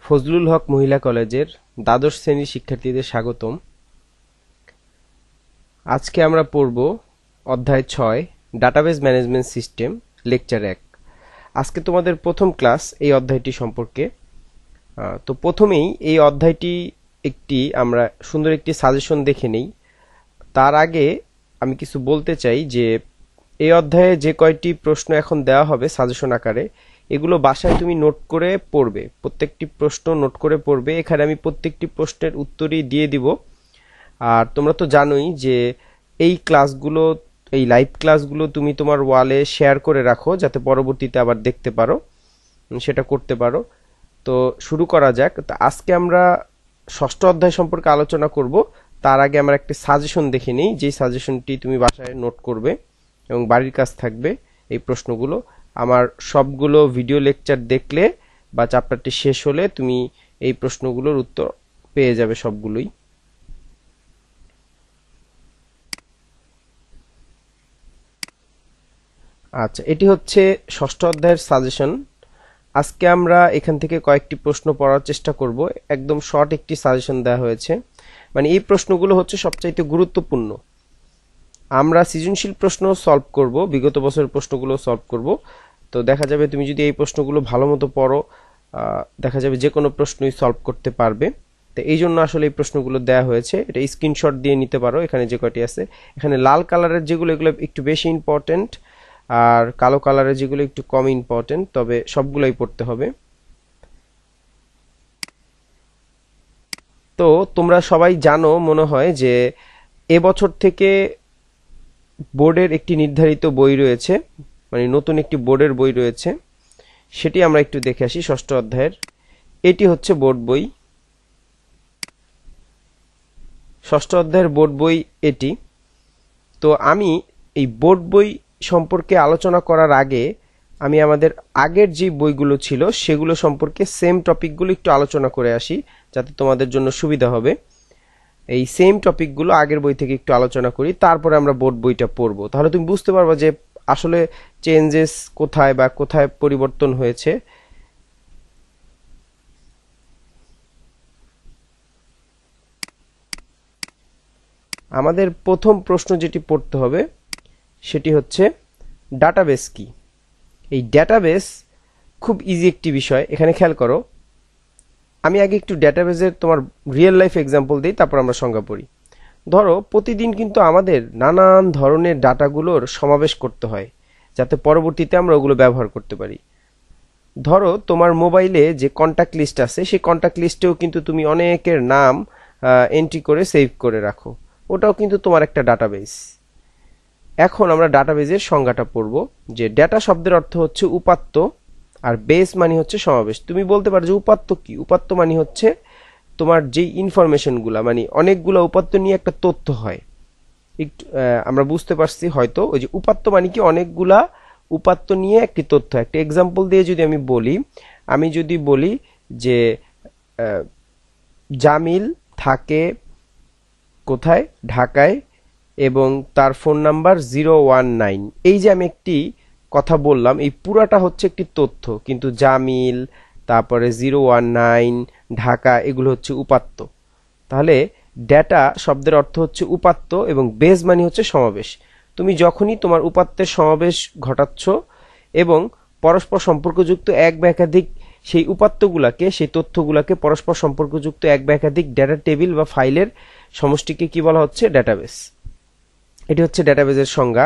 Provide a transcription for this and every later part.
ফজলুল হক মহিলা কলেজের দ্বাদশ শ্রেণীর শিক্ষার্থীদের স্বাগতম। আজকে আমরা পড়ব অধ্যায় 6 ডাটাবেজ ম্যানেজমেন্ট সিস্টেম, লেকচার 1। আজকে তোমাদের প্রথম ক্লাস এই অধ্যায়টি সম্পর্কে। তো প্রথমেই এই অধ্যায়টি আমরা সুন্দর একটি সাজেশন দেখে নেই। তার আগে আমি কিছু বলতে চাই যে এই অধ্যায়ে যে কয়টি প্রশ্ন এখন দেওয়া হবে সাজেশন আকারে, এগুলো বাসায় তুমি নোট করে পড়বে, প্রত্যেকটি প্রশ্ন নোট করে পড়বে। এখানে আমি প্রত্যেকটি প্রশ্নের উত্তরই দিয়ে দিব। আর তোমরা তো জানোই যে এই ক্লাসগুলো, এই লাইভ ক্লাসগুলো তুমি তোমার ওয়ালে শেয়ার করে রাখো, যাতে পরবর্তীতে আবার দেখতে পারো, সেটা করতে পারো। তো শুরু করা যাক। তো আজকে আমরা ষষ্ঠ অধ্যায় সম্পর্কে আলোচনা করব। তার আগে আমরা একটা সাজেশন দেখে নিই, যেই সাজেশনটি তুমি বাসায় নোট করবে এবং বাড়ির কাজ থাকবে। এই প্রশ্নগুলো আমার সবগুলো ভিডিও লেকচার দেখলে বা চ্যাপ্টারটি শেষ হলে তুমি এই প্রশ্নগুলোর উত্তর পেয়ে যাবে সবগুলোই। আচ্ছা, এটি হচ্ছে ষষ্ঠ অধ্যায়ের সাজেশন। আজকে আমরা এখান থেকে কয়েকটি প্রশ্ন পড়ার চেষ্টা করব। একদম শর্ট একটি সাজেশন দেওয়া হয়েছে, মানে এই প্রশ্নগুলো হচ্ছে সবচাইতে গুরুত্বপূর্ণ। আমরা সৃজনশীল প্রশ্ন সলভ করব, বিগত বছরের প্রশ্নগুলো সলভ করব। তো দেখা যাবে তুমি যদি এই প্রশ্নগুলো ভালো মতো পড়ো, দেখা যাবে যে কোনো প্রশ্নই সলভ করতে পারবে। তো এই জন্য আসলে এই প্রশ্নগুলো দেওয়া হয়েছে। এটা স্ক্রিনশট দিয়ে নিতে পারো। এখানে যে কয়টি আছে, এখানে লাল কালারের যেগুলো, এগুলো একটু বেশি ইম্পর্টেন্ট, আর কালো কালারের যেগুলো একটু কম ইম্পর্টেন্ট, তবে সবগুলোই পড়তে হবে। তো তোমরা সবাই জানো মনে হয় যে এবছর থেকে বোর্ডের একটি নির্ধারিত বই রয়েছে, মানে নতুন একটি বোর্ডের বই রয়েছে। সেটি আমরা একটু দেখে আসি। ষষ্ঠ অধ্যায়ের এটি হচ্ছে বোর্ড বই, ষষ্ঠ অধ্যায়ের বোর্ড বই এটি। তো আমি এই বোর্ড বই সম্পর্কে আলোচনা করার আগে আমি আমাদের আগের যে বইগুলো ছিল সেগুলো সম্পর্কে সেম টপিকগুলো একটু আলোচনা করে আসি, যাতে তোমাদের জন্য সুবিধা হবে। এই সেম টপিকগুলো আগের বই থেকে একটু আলোচনা করি, তারপরে আমরা বোর্ড বইটা পড়বো। তাহলে তুমি বুঝতে পারবে যে আসলে চেঞ্জেস কোথায় বা কোথায় পরিবর্তন হয়েছে। আমাদের প্রথম প্রশ্ন যেটি পড়তে হবে সেটি হচ্ছে ডাটাবেস কি। এই ডাটাবেস খুব ইজি একটি বিষয়। এখানে খেয়াল করো, আমি আগে একটু ডাটাবেসের তোমার রিয়েল লাইফ এক্সাম্পল দিই, তারপর আমরা সংজ্ঞা পড়ি। ধরো প্রতিদিন কিন্তু আমাদের নানান ধরনের ডাটাগুলোর সমাবেশ করতে হয়, যাতে পরবর্তীতে আমরা ওগুলো ব্যবহার করতে পারি। ধরো তোমার মোবাইলে যে কন্ট্যাক্ট লিস্ট আছে, সেই কন্ট্যাক্ট লিস্টেও কিন্তু তুমি অনেকের নাম এন্ট্রি করে সেভ করে রাখো, ওটাও কিন্তু তোমার একটা ডাটাবেস। এখন আমরা ডাটাবেজের সংজ্ঞাটা পড়ব। যে ডেটা শব্দের অর্থ হচ্ছে উপাত্ত, আর বেস মানে হচ্ছে সমাবেশ। তুমি বলতে পারো যে উপাত্ত কি? উপাত্ত মানে হচ্ছে তোমার যেই ইনফরমেশনগুলা, মানে অনেকগুলো উপাত্ত নিয়ে একটা তথ্য হয়। একটু আমরা বুঝতে পারছি হয়তো। ওই যে উপাত্ত মানে কি, অনেকগুলা উপাত্ত নিয়ে একটি তথ্য। একটা এক্সাম্পল দিয়ে যদি আমি যদি বলি যে জামিল থাকে কোথায়? ঢাকায়, এবং তার ফোন নাম্বার 019। এই যে আমি একটি কথা বললাম, এই পুরাটা হচ্ছে একটি তথ্য, কিন্তু জামিল, তারপরে 019, ঢাকা, এগুলো হচ্ছে উপাত্ত। তাহলে ডেটা শব্দের অর্থ হচ্ছে উপাত্ত, এবং বেস মানে হচ্ছে সমাবেশ। তুমি যখনই তোমার উপাত্তের সমাবেশ ঘটাচ্ছ এবং পরস্পর সম্পর্কযুক্ত এক বা একাধিক সেই উপাত্তগুলাকে, সেই তথ্যগুলাকে পরস্পর সম্পর্কযুক্ত এক বা একাধিক ডেটা টেবিল বা ফাইলের সমষ্টিকে কি বলা হচ্ছে? ডেটাবেস। এটি হচ্ছে ডেটাবেসের সংজ্ঞা।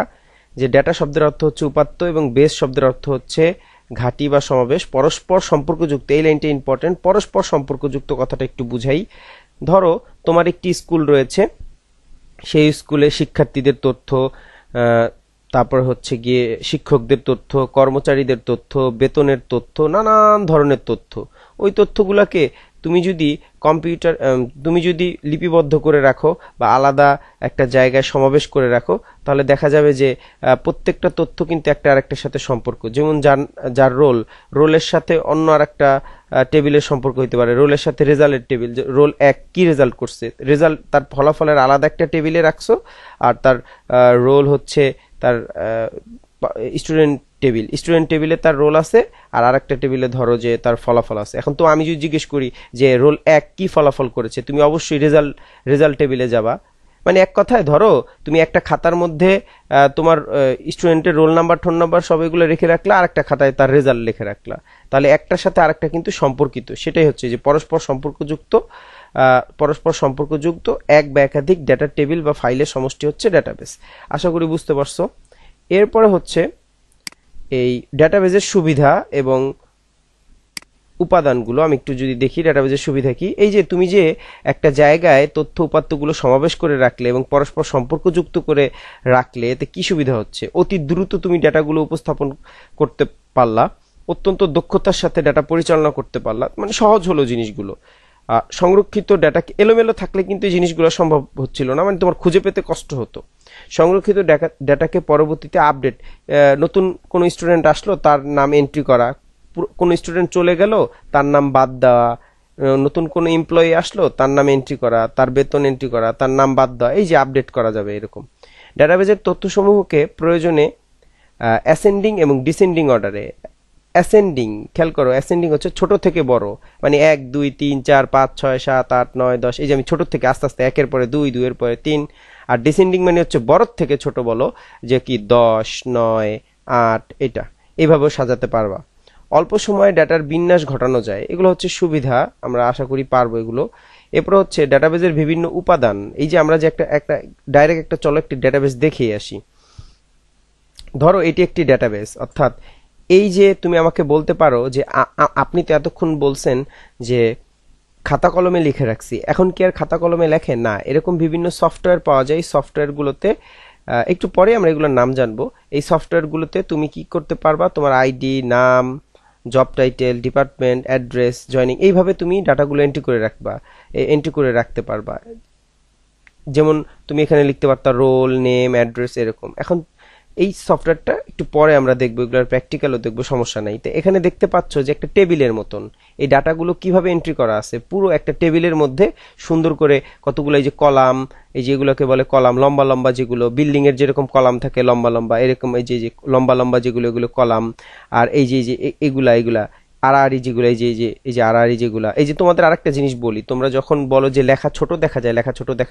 যে ডেটা শব্দের অর্থ হচ্ছে উপাত্ত এবং বেস শব্দের অর্থ হচ্ছে ঘাঁটি বা সমাবেশ, পরস্পর সম্পর্কযুক্ত। এই লাইনটা ইম্পর্টেন্ট, পরস্পর সম্পর্কযুক্ত কথাটা একটু বুঝাই। ধরো তোমার একটি স্কুল রয়েছে, সেই স্কুলে শিক্ষার্থীদের তথ্য, তারপর হচ্ছে গিয়ে শিক্ষকদের তথ্য, কর্মচারীদের তথ্য, বেতনের তথ্য, নানান ধরনের তথ্য। ওই তথ্যগুলোকে তুমি যদি লিপিবদ্ধ করে রাখো বা আলাদা একটা জায়গায় সমাবেশ করে রাখো, তাহলে দেখা যাবে যে প্রত্যেকটা তথ্য কিন্তু একটা আরেকটার সাথে সম্পর্ক। যেমন যার রোলের সাথে অন্য আরেকটা টেবিলের সম্পর্ক হতে পারে। রোলের সাথে রেজাল্টের টেবিল, রোল 1 কি রেজাল্ট করছে, রেজাল্ট তার ফলাফলের আলাদা একটা টেবিলে রাখছো, আর তার রোল হচ্ছে তার স্টুডেন্ট টেবিলে তার রোল আছে, আর আরেকটা টেবিলে ধরো যে তার ফলাফল আছে। এখন তো আমি যদি জিজ্ঞেস করি যে রোল 1 কি ফলাফল করেছে, তুমি অবশ্যই রেজাল্ট টেবিলে যাবা। মানে এক কথায় ধরো তুমি একটা খাতার মধ্যে তোমার স্টুডেন্টের রোল নাম্বার, টোন নাম্বার সব এগুলো রেখে রাখলা, আর একটা খাতায় তার রেজাল্ট লিখে রাখলা, তাহলে একটার সাথে আরেকটা কিন্তু সম্পর্কিত। সেটাই হচ্ছে যে পরস্পর সম্পর্কযুক্ত এক বা একাধিক ডেটা টেবিল বা ফাইলের সমষ্টি হচ্ছে ডেটাবেস। আশা করি বুঝতে পারছো। এরপরে হচ্ছে এই ডেটাবেসের সুবিধা এবং উপাদানগুলো আমি একটু যদি দেখি। ডেটাবেসের সুবিধা কি, এই যে তুমি যে একটা জায়গায় তথ্য উপাত্তগুলো সমাবেশ করে রাখলে এবং পরস্পর সম্পর্কযুক্ত করে রাখলে, এতে কি সুবিধা হচ্ছে, অতি দ্রুত তুমি ডেটাগুলো উপস্থাপন করতে পারলা, অত্যন্ত দক্ষতার সাথে ডেটা পরিচালনা করতে পারলা, মানে সহজ হলো জিনিসগুলো। সংরক্ষিত ডেটা এলোমেলো থাকলে কিন্তু এই জিনিসগুলো সম্ভব হচ্ছিল না, মানে তোমার খুঁজে পেতে কষ্ট হতো। সংরক্ষিত ডেটাকে পরবর্তীতে আপডেট, নতুন কোন স্টুডেন্ট আসলো তার নাম এন্ট্রি করা, কোন স্টুডেন্ট চলে গেল তার নাম বাদ দেওয়া, নতুন কোন এমপ্লয়ি আসলো তার নাম এন্ট্রি করা, তার বেতন এন্ট্রি করা, তার নাম বাদ দেওয়া, এই যে আপডেট করা যাবে এরকম। ডেটাবেজের তথ্যসমূহকে প্রয়োজনে অ্যাসেন্ডিং এবং ডিসেন্ডিং অর্ডারে, অ্যাসেন্ডিং, খেয়াল করো, অ্যাসেন্ডিং হচ্ছে ছোট থেকে বড়, মানে 1 2 3 4 5 6 7 8 9 10, এই যে আমি ছোট থেকে আস্তে আস্তে 1 এর পরে 2 2 এর পরে 3। আর ডিসেন্ডিং মানে হচ্ছে বড় থেকে ছোট বলো, যে কি 10 9 8, এটা এইভাবেও সাজাতে পারবা। অল্প সময়ে ডাটার বিন্যাস ঘটানো যায়, এগুলো হচ্ছে সুবিধা, আমরা আশা করি পারবো এগুলো। এরপর হচ্ছে ডেটাবেজের বিভিন্ন উপাদান, এই যে আমরা যে একটা ডাইরেক্ট একটা চলো একটি ডেটাবেস দেখিয়ে আসি। ধরো এটি একটি ডেটাবেস, অর্থাৎ এই যে তুমি আমাকে বলতে পারো যে আপনি তো এতক্ষণ বলছেন যে খাতা কলমে লিখে রাখছি, এখন কি আর খাতা কলমে লেখে না, এরকম বিভিন্ন সফটওয়্যার পাওয়া যায়। সফটওয়্যারগুলোতে একটু পরে আমরা এগুলোর নাম জানবো। এই সফটওয়্যারগুলোতে তুমি কি করতে পারবা, তোমার আইডি, নাম, job title, department, address, joining, এইভাবে তুমি ডাটাগুলো এন্ট্রি করে রাখতে পারবা। যেমন তুমি এখানে লিখতে পারতা রোল, নেম, অ্যাড্রেস, এরকম। এখন এই সফটওয়্যারটা একটু পরে আমরা দেখবো, এগুলোর প্র্যাকটিক্যালও দেখবো, সমস্যা নাই। তো এখানে দেখতে পাচ্ছ যে একটা টেবিলের মতন এই ডাটাগুলো কিভাবে এন্ট্রি করা আছে, পুরো একটা টেবিলের মধ্যে সুন্দর করে কতগুলো এই যে কলাম, এই যেগুলোকে বলে কলাম, লম্বা লম্বা যেগুলো বিল্ডিং এর যেরকম কলাম থাকে লম্বা লম্বা, এরকম এই যে লম্বা লম্বা যেগুলো এগুলো কলাম। আর এই যে এগুলা আড়াআড়ি যেগুলো, এই যে আড়াআড়ি যেগুলা, এই যে তোমাদের আরেকটা জিনিস বলি, তোমরা যখন বলো যে লেখা ছোট দেখা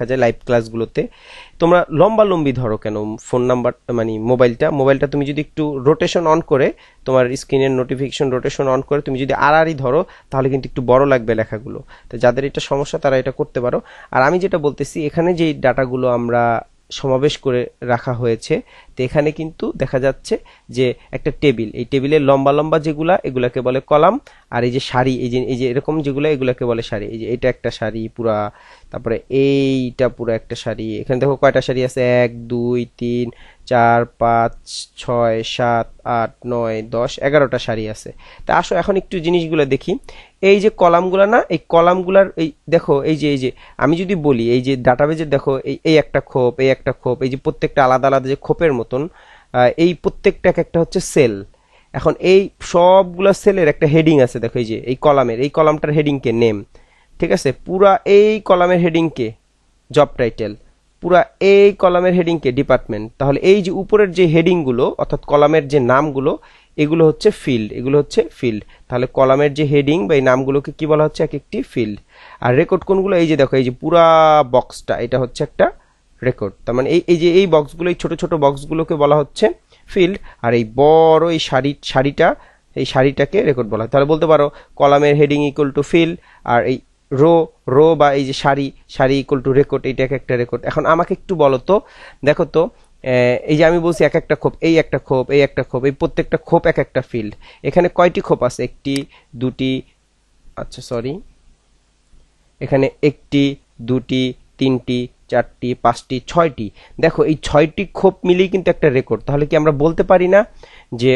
যায় লাইভ ক্লাসগুলোতে, তোমরা লম্বা লম্বি ধরো কেন ফোন নাম্বার, মানে মোবাইলটা তুমি যদি একটু রোটেশন অন করে, তোমার স্ক্রিনের নোটিফিকেশন রোটেশন অন করে তুমি যদি আড়াআড়ি ধরো, তাহলে কিন্তু একটু বড় লাগবে লেখাগুলো। তো যাদের এটা সমস্যা তারা এটা করতে পারো। আর আমি যেটা বলতেছি, এখানে যে ডাটাগুলো আমরা সমাবেশ করে রাখা হয়েছে, তো এখানে কিন্তু দেখা যাচ্ছে যে একটা টেবিল, এই টেবিলের লম্বা লম্বা যেগুলা এগুলাকে বলে কলাম, আর এই যে সারি, এই যে এরকম যেগুলো এগুলাকে বলে সারি। এই যে এটা একটা সারি পুরা, তারপরে এইটা পুরো একটা সারি। এখানে দেখো কয়টা সারি আছে, 1 2 3 4 5 6 7 8 9 10 11টা সারি আছে। তা আসো এখন একটু জিনিসগুলো দেখি। এই যে কলামগুলা না, এই কলামগুলার এই দেখো, এই যে আমি যদি বলি, এই যে ডাটাবেজের দেখো এই একটা খোপ, এই একটা খোপ, এই যে প্রত্যেকটা আলাদা আলাদা যে খোপের মতন, এই প্রত্যেকটা একটা হচ্ছে সেল। এখন এই সবগুলা সেলের একটা হেডিং আছে, দেখো এই যে এই কলামটার হেডিং কে নেম, ঠিক আছে, পুরা এই কলামের হেডিং কে জব টাইটেল, পুরা এই কলামের হেডিং কে ডিপার্টমেন্ট। তাহলে এই যে উপরের যে হেডিং গুলো অর্থাৎ কলামের যে নামগুলো, এগুলো হচ্ছে ফিল্ড। তাহলে কলামের যে হেডিং বা এই নামগুলোকে কি বলা হচ্ছে, এক একটি ফিল্ড। আর রেকর্ড কোনগুলো, এই যে দেখো এই যে পুরা বক্সটা, এটা হচ্ছে একটা রেকর্ড। তার মানে এই যে এই বক্সগুলো, এই ছোট ছোট বক্সগুলোকে বলা হচ্ছে ফিল্ড, আর এই বড় এই শাড়িটাকে রেকর্ড বলা হয়। তাহলে বলতে পারো কলামের হেডিং ইকুয়াল টু ফিল্ড, আর এই রো বা এই যে সারি ইকুয়াল টু রেকর্ড, এইটাকে একটা রেকর্ড। এখন আমাকে একটু বলো তো, দেখো তো, এই যে আমি বলছি এক একটা খোপ, এই একটা খোপ, এই একটা খোপ, এই প্রত্যেকটা খোপ এক একটা ফিল্ড। এখানে কয়টি খোপ আছে, একটি, দুটি, আচ্ছা সরি, এখানে একটি, দুটি, তিনটি, চারটি, পাঁচটি, ছয়টি। দেখো এই 6টি খোপ মিলিয়ে কিন্তু একটা রেকর্ড। তাহলে কি আমরা বলতে পারি না যে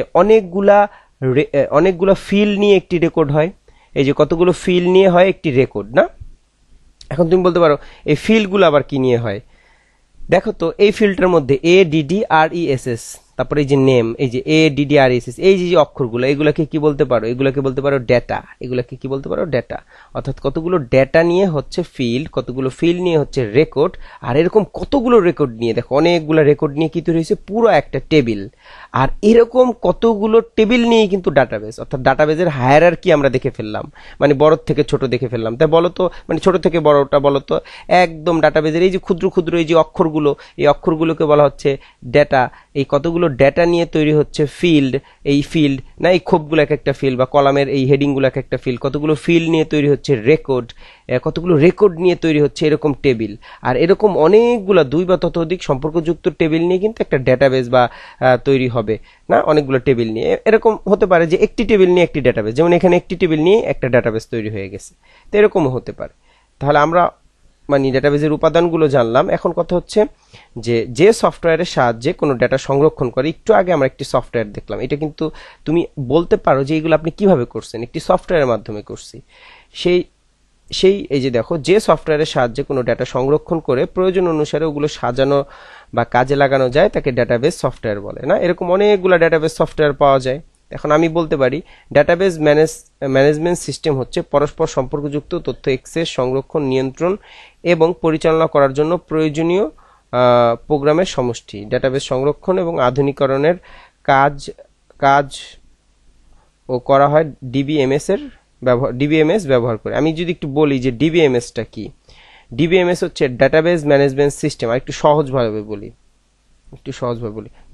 অনেকগুলা ফিল্ড নিয়ে একটি রেকর্ড হয়? এই যে কতগুলো ফিল্ড নিয়ে হয় একটি রেকর্ড না? এখন তুমি বলতে পারো এই ফিল্ডগুলো আবার কি নিয়ে হয়? দেখো তো এই ফিল্ডটার মধ্যে ADDRESS, তারপরে এই যে নেম, এই যে ADDRSS, এই যে অক্ষরগুলো, এগুলোকে কি বলতে পারো? এগুলোকে বলতে পারো ডেটা। এগুলোকে কি বলতে পারো? ডেটা। অর্থাৎ কতগুলো ডেটা নিয়ে হচ্ছে ফিল্ড, কতগুলো ফিল্ড নিয়ে হচ্ছে রেকর্ড, আর এরকম কতগুলো রেকর্ড নিয়ে, দেখো অনেকগুলো রেকর্ড নিয়ে কি তৈরি হয়েছে? পুরো একটা টেবিল। আর এরকম কতগুলো টেবিল নিয়ে কিন্তু ডাটাবেস, অর্থাৎ ডাটাবেসের হায়ারার্কি আমরা দেখে ফেললাম, মানে বড় থেকে ছোট দেখে ফেললাম। তাই বলো তো, মানে ছোট থেকে বড়টা বলো তো, একদম ডাটাবেসের এই যে ক্ষুদ্র ক্ষুদ্র এই যে অক্ষরগুলো, এই অক্ষরগুলোকে বলা হচ্ছে ডেটা। এই কতগুলো ডেটা নিয়ে তৈরি হচ্ছে ফিল্ড, এই ফিল্ড না, এই খোপগুলো এক একটা ফিল্ড, বা কলামের এই হেডিংগুলো এক একটা ফিল্ড, কতগুলো ফিল্ড নিয়ে তৈরি হচ্ছে রেকর্ড, কতগুলো রেকর্ড নিয়ে তৈরি হচ্ছে এরকম টেবিল। আর এরকম অনেকগুলো 2 বা ততোধিক সম্পর্কযুক্ত টেবিল নিয়ে কিন্তু একটা ডেটাবেস বা তৈরি হবে না, অনেকগুলো টেবিল নিয়ে। এরকম হতে পারে যে একটি টেবিল নিয়ে একটি ডেটাবেস, যেমন এখানে একটি টেবিল নিয়ে একটা ডেটাবেস তৈরি হয়ে গেছে। তো এরকমও হতে পারে। তাহলে আমরা মানে ডেটাবেসের উপাদানগুলো জানলাম। এখন কথা হচ্ছে যে সফটওয়্যারের সাহায্যে কোনো ডেটা সংরক্ষণ করে, একটু আগে আমরা একটি সফটওয়্যার দেখলাম, এটা কিন্তু তুমি বলতে পারো যে এগুলো আপনি কিভাবে করছেন? একটি সফটওয়্যারের মাধ্যমে করছি। সেই সেই এই যে দেখো, যে সফটওয়্যারের সাহায্যে কোনো ডেটা সংরক্ষণ করে প্রয়োজন অনুসারে ওগুলো সাজানো বা কাজে লাগানো যায় তাকে ডেটাবেস সফটওয়্যার বলে না। এরকম অনেকগুলো ডেটাবেস সফটওয়্যার পাওয়া যায়। এখন আমি বলতে পারি ডেটাবেস ম্যানেজমেন্ট সিস্টেম হচ্ছে পরস্পর সম্পর্কযুক্ত তথ্য অ্যাক্সেস, সংরক্ষণ, নিয়ন্ত্রণ এবং পরিচালনা করার জন্য প্রয়োজনীয় প্রোগ্রামের সমষ্টি। ডেটাবেস সংরক্ষণ এবং আধুনিকরণের কাজ কাজ ও করা হয় ডিবিএমএস ব্যবহার করে। আমি যদি একটু বলি যে ডিবিএমএসটা কি, ডিবিএমএস হচ্ছে ডেটাবেস ম্যানেজমেন্ট সিস্টেম। আর একটু সহজভাবে বলি,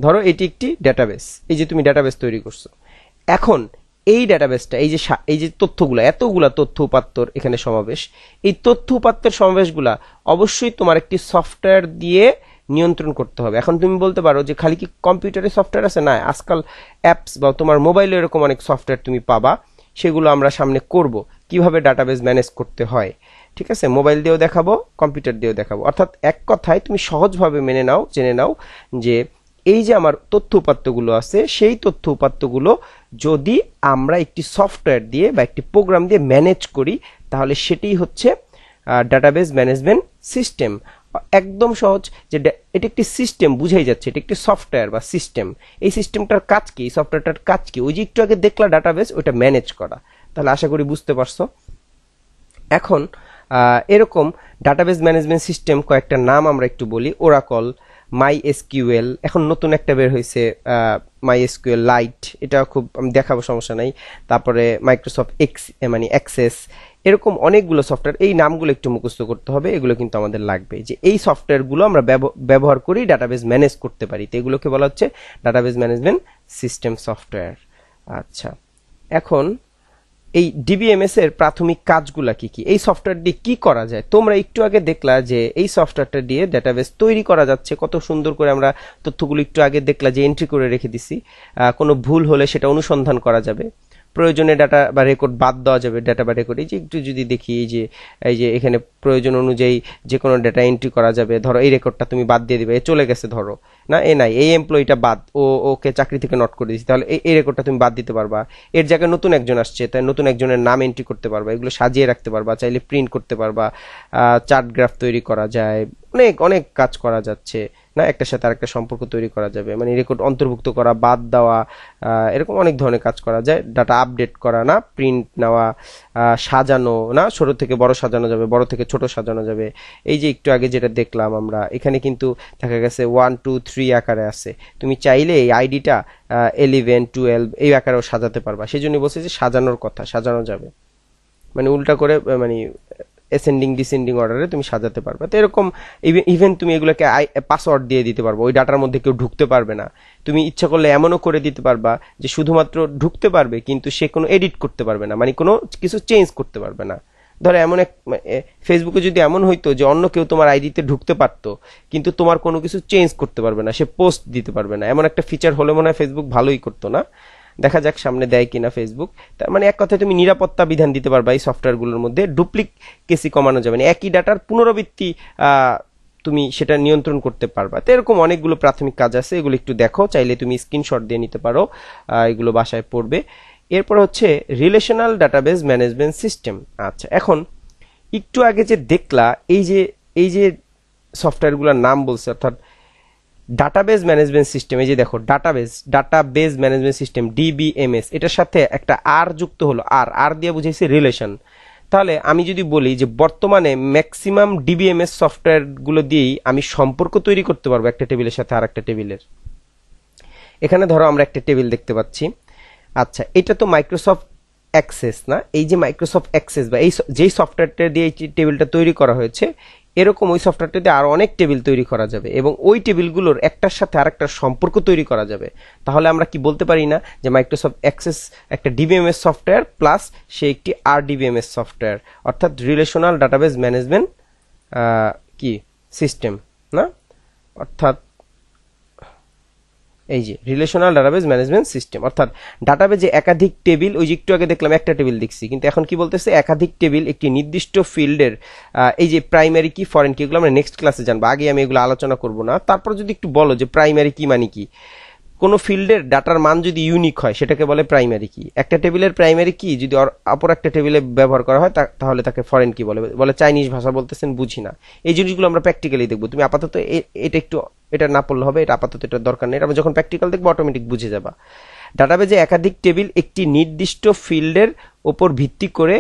ধরো এটি একটি ডেটাবেস, এই যে তুমি ডেটাবেস তৈরি করছো। এখন এই ডেটাবেসটা, এই যে তথ্যগুলো, এতগুলা তথ্য উপাত্তর এখানে সমাবেশ, এই তথ্য উপাত্তের সমাবেশগুলা অবশ্যই তোমার একটি সফটওয়্যার দিয়ে নিয়ন্ত্রণ করতে হবে। এখন তুমি বলতে পারো যে খালি কি কম্পিউটারে সফটওয়্যার আছে? না, আজকাল অ্যাপস বা তোমার মোবাইলে এরকম অনেক সফটওয়্যার তুমি পাবা। সেগুলো আমরা সামনে করব কিভাবে ডাটাবেস ম্যানেজ করতে হয়। ঠিক আছে, মোবাইল দিয়েও দেখাবো, কম্পিউটার দিয়েও দেখাবো। অর্থাৎ এক কথায় তুমি সহজভাবে জেনে নাও যে এই যে আমার তথ্য উপাত্তগুলো আছে, সেই তথ্য উপাত্তগুলো যদি আমরা একটি সফটওয়্যার দিয়ে বা একটি প্রোগ্রাম দিয়ে ম্যানেজ করি, তাহলে সেটি হচ্ছে ডাটাবেস ম্যানেজমেন্ট সিস্টেম। একদম সহজ, যে এটি একটি সিস্টেম, বুঝাই যাচ্ছে এটি একটি সফটওয়্যার বা সিস্টেম। এই সিস্টেমটার কাজ কি, এই সফটওয়্যারটার কাজ কি? ওই যে একটু আগে দেখলা ডাটাবেস, ওইটা ম্যানেজ করা। তাহলে আশা করি বুঝতে পারছো। এখন এরকম ডাটাবেস ম্যানেজমেন্ট সিস্টেম কয়েকটা নাম আমরা একটু বলি। ওরাকল, MySQL, এখন নতুন একটা বের হয়েছে MySQL লাইট, এটা খুব আমি দেখাবো, সমস্যা নাই। তারপরে মাইক্রোসফট অ্যাক্সেস, এরকম অনেকগুলো সফটওয়্যার। এই নামগুলো একটু মুখস্থ করতে হবে, এগুলো কিন্তু আমাদের লাগবে, যে এই সফটওয়্যারগুলো আমরা ব্যবহার করি ডাটাবেস ম্যানেজ করতে পারি। তো এগুলোকে বলা হচ্ছে ডাটাবেস ম্যানেজমেন্ট সিস্টেম সফটওয়্যার। আচ্ছা, এখন এই ডিবিএমএস এর প্রাথমিক কাজগুলা কি কি, এই সফটওয়্যার দিয়ে কি করা যায়? তোমরা একটু আগে দেখলা যে এই সফটওয়্যারটা দিয়ে ডেটাবেস তৈরি করা যাচ্ছে, কত সুন্দর করে আমরা তথ্যগুলো একটু আগে দেখলা যে এন্ট্রি করে রেখে দিছি। কোনো ভুল হলে সেটা অনুসন্ধান করা যাবে, প্রয়োজনে ডাটা বা রেকর্ড বাদ দেওয়া যাবে, ডাটা বা রেকর্ড। এই যে একটু যদি দেখি, এই যে এখানে প্রয়োজন অনুযায়ী যে কোনো ডাটা এন্ট্রি করা যাবে। ধরো এই রেকর্ডটা তুমি বাদ দিয়ে দিবে, এ চলে গেছে, ধরো না এ নাই, এই এমপ্লয়িটা বাদ, ওকে চাকরি থেকে নট করে দিচ্ছি, তাহলে এই রেকর্ডটা তুমি বাদ দিতে পারবা। এর জায়গায় নতুন একজন আসছে, তাই নতুন একজনের নাম এন্ট্রি করতে পারবা, এগুলো সাজিয়ে রাখতে পারবা, চাইলে প্রিন্ট করতে পারবা, চার্ট গ্রাফ তৈরি করা যায়, অনেক অনেক কাজ করা যাচ্ছে না, একটার সাথে আরেকটা সম্পর্ক তৈরি করা যাবে, মানে রেকর্ড অন্তর্ভুক্ত করা, বাদ দেওয়া, এরকম অনেক ধরনের কাজ করা যায়। ডাটা আপডেট করা না, প্রিন্ট নেওয়া, সাজানো না, ছোট থেকে বড় সাজানো যাবে, বড় থেকে ছোট সাজানো যাবে। এই যে একটু আগে যেটা দেখলাম আমরা, এখানে কিন্তু দেখা গেছে 1 2 3 আকারে আছে, তুমি চাইলে এই আইডিটা 11 12 এই আকারেও সাজাতে পারবা। সেই জন্য বলছে যে সাজানোর কথা, সাজানো যাবে, মানে উল্টা করে, মানে অ্যাসেন্ডিং ডিসেন্ডিং অর্ডারে তুমি সাজাতে পারবে। তো এরকম ইভেন তুমি এগুলোকে পাসওয়ার্ড দিয়ে দিতে পারবো, ওই ডাটার মধ্যে কেউ ঢুকতে পারবে না। তুমি ইচ্ছা করলে এমনও করে দিতে পারবা যে শুধুমাত্র ঢুকতে পারবে, কিন্তু সে কোনো এডিট করতে পারবে না, মানে কোনো কিছু চেঞ্জ করতে পারবে না। ধরো এমন ফেসবুকে যদি এমন হইতো যে অন্য কেউ তোমার আইডিতে ঢুকতে পারতো, কিন্তু তোমার কোনো কিছু চেঞ্জ করতে পারবে না, সে পোস্ট দিতে পারবে না, এমন একটা ফিচার হলে মনে হয় ফেসবুক ভালোই করতো না। দেখা যাক সামনে দেয় কিনা ফেসবুক। তার মানে এক কথায় তুমি নিরাপত্তা বিধান দিতে পারবা এই সফটওয়্যারগুলোর মধ্যে, ডুপ্লিকেসি কমানো যাবে, একই ডাটার পুনরাবৃত্তি তুমি সেটা নিয়ন্ত্রণ করতে পারবা। তো এরকম অনেকগুলো প্রাথমিক কাজ আছে, এগুলো একটু দেখো, চাইলে তুমি স্ক্রিনশট দিয়ে নিতে পারো, এগুলো বাসায় পড়বে। এরপর হচ্ছে রিলেশনাল ডাটাবেস ম্যানেজমেন্ট সিস্টেম। আচ্ছা, এখন একটু আগে যে দেখলা এই যে সফটওয়্যারগুলোর নাম বলছে, অর্থাৎ ডাটাবেজ ম্যানেজমেন্ট সিস্টেম, এই যে দেখো ডাটাবেজ ম্যানেজমেন্ট সিস্টেম ডিবিএমএস, এটার সাথে একটা আর যুক্ত হলো, আর দিয়ে বুঝাইছে রিলেশন। তাহলে আমি যদি বলি যে বর্তমানে ম্যাক্সিমাম ডিবিএমএস সফটওয়্যারগুলো দিয়েই আমি সম্পর্ক তৈরি করতে পারবো একটা টেবিলের সাথে আর একটা টেবিলের। এখানে ধরো আমরা একটা টেবিল দেখতে পাচ্ছি, আচ্ছা এটা তো মাইক্রোসফট অ্যাক্সেস না, এই যে মাইক্রোসফট অ্যাক্সেস বা এই যেই সফটওয়্যারটা দিয়ে এই টেবিলটা তৈরি করা হয়েছে, এরকম ওই সফটওয়্যারটা দিয়ে আরো অনেক টেবিল তৈরি করা যাবে এবং ওই টেবিলগুলোর একটার সাথে আরেকটার সম্পর্ক তৈরি করা যাবে। তাহলে আমরা কি বলতে পারি না যে মাইক্রোসফট অ্যাক্সেস একটা ডিবিএমএস সফটওয়্যার প্লাস সে একটি আরডিবিএমএস সফটওয়্যার, অর্থাৎ রিলেশনাল ডাটাবেজ ম্যানেজমেন্ট কি সিস্টেম না, অর্থাৎ এই যে রিলেশনাল ডাটাবেজ ম্যানেজমেন্ট সিস্টেম, অর্থাৎ ডাটাবেজে একাধিক টেবিল, ওই যে একটু আগে দেখলাম একটা টেবিল দেখছি, কিন্তু এখন কি বলতেছে একাধিক টেবিল একটি নির্দিষ্ট ফিল্ডের, এই যে প্রাইমারি কি ফরেন কি এগুলো আমরা নেক্সট ক্লাসে জানবো, আগে আমি এগুলো আলোচনা করব না। তারপর যদি একটু বলো যে প্রাইমারি কি মানে কি, কোনো ফিল্ডের ডাটার মান যদি ইউনিক হয় সেটাকে বলে প্রাইমারি কি। একটা টেবিলের প্রাইমারি কি যদি অপর একটা টেবিলে ব্যবহার করা হয় তাহলে তাকে ফরেন কি বলে চাইনিজ ভাষা বলতেছেন, বুঝি না। এই জিনিসগুলো আমরা প্র্যাকটিক্যালি দেখবো, তুমি আপাতত এটা একটু এটা না পড়লে হবে, এটা আপাতত এটা দরকার নেই, আমরা যখন প্র্যাকটিক্যাল দেখবো অটোমেটিক বুঝে যাবা। ডাটাবেজে একাধিক টেবিল একটি নির্দিষ্ট ফিল্ডের উপর ভিত্তি করে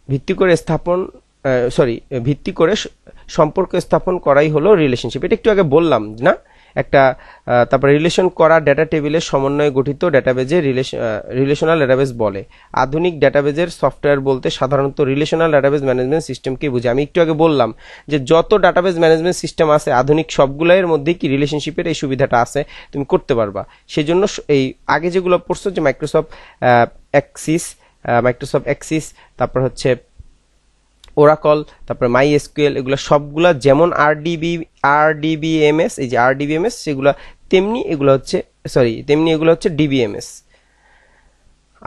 ভিত্তি করে সম্পর্ক স্থাপন করাই হলো রিলেশনশিপ। এটা একটু আগে বললাম না, একটা তারপর রিলেশন করা ডেটা টেবিলের সমন্বয়ে গঠিত ডেটাবেজে রিলেশনাল ডেটাবেজ বলে। আধুনিক ডেটাবেজের সফটওয়্যার বলতে সাধারণত রিলেশনাল ডেটাবেজ ম্যানেজমেন্ট সিস্টেমকে বোঝায়। আমি একটু আগে বললাম যে যত ডেটাবেজ ম্যানেজমেন্ট সিস্টেম আছে আধুনিক সবগুলোর মধ্যেই কি রিলেশনশিপের এই সুবিধাটা আছে, তুমি করতে পারবা। সেজন্য এই আগে যেগুলো পড়ছো যে মাইক্রোসফট অ্যাক্সিস, তারপর হচ্ছে ওরাকল, তারপর মাই এসকিউএল, এগুলো সবগুলা যেমন আরডিবিএমএস, এই যে আরডিবিএমএস সেগুলো তেমনি এগুলো হচ্ছে ডিবিএমএস।